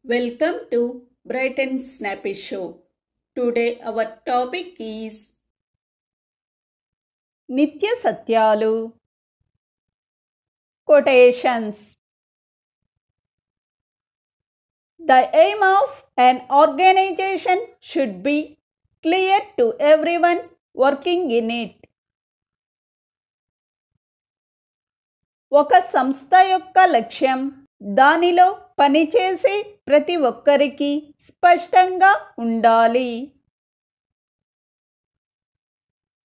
Welcome to Bright and Snappy Show. Today our topic is Nitya Satyalu. Quotations. The aim of an organization should be clear to everyone working in it. ఒక సంస్థ యొక్క లక్ష్యం దానిలో పనిచేసే ప్రతి ఒక్కరికి స్పష్టంగా ఉండాలి.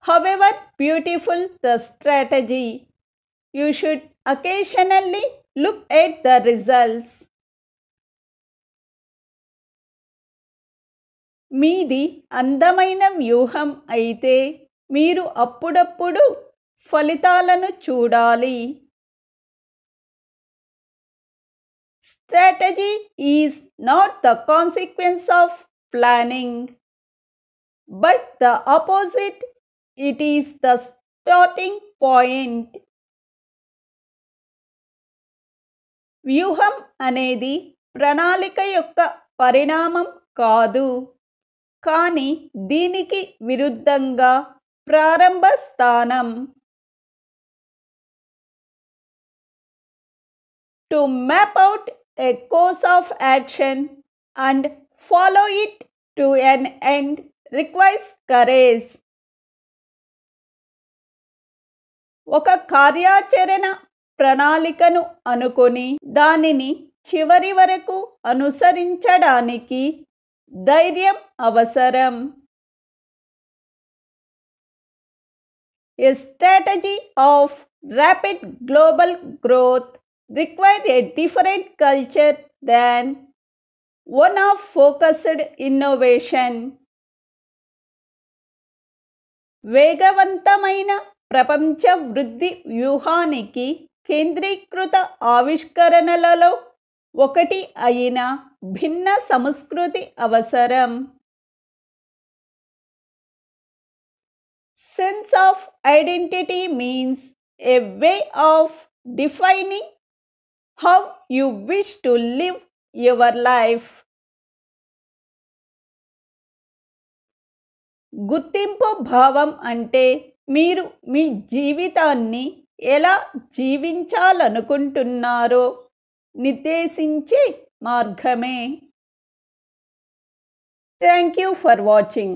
However beautiful the strategy, you should occasionally look at the results. మీది అందమైన వ్యూహం అయితే మీరు అప్పుడప్పుడు ఫలితాలను చూడాలి. Strategy is not the consequence of planning, but the opposite. It is the starting point. వ్యూహం అనేది ప్రణాళిక యొక్క పరిణామం కాదు, కానీ దీనికి విరుద్ధంగా ప్రారంభ స్థానం. To map out a course of action and follow it to an end requires courage. ఒక కార్యాచరణ ప్రణాళికను అనుకొని దానిని చివరి వరకు అనుసరించడానికి ధైర్యం అవసరం. A strategy of rapid global growth requires a different culture than one of focused innovation. వేగవంతమైన ప్రపంచ వృద్ధి వ్యూహానికి కేంద్రీకృత ఆవిష్కరణలలో ఒకటి అయిన భిన్న సంస్కృతి అవసరం. Sense of identity means a way of defining how you wish to live your life. గుర్తింపు భావం అంటే మీరు మీ జీవితాన్ని ఎలా జీవించాలనుకుంటున్నారో నిర్దేశించే మార్గమే. Thank you for watching.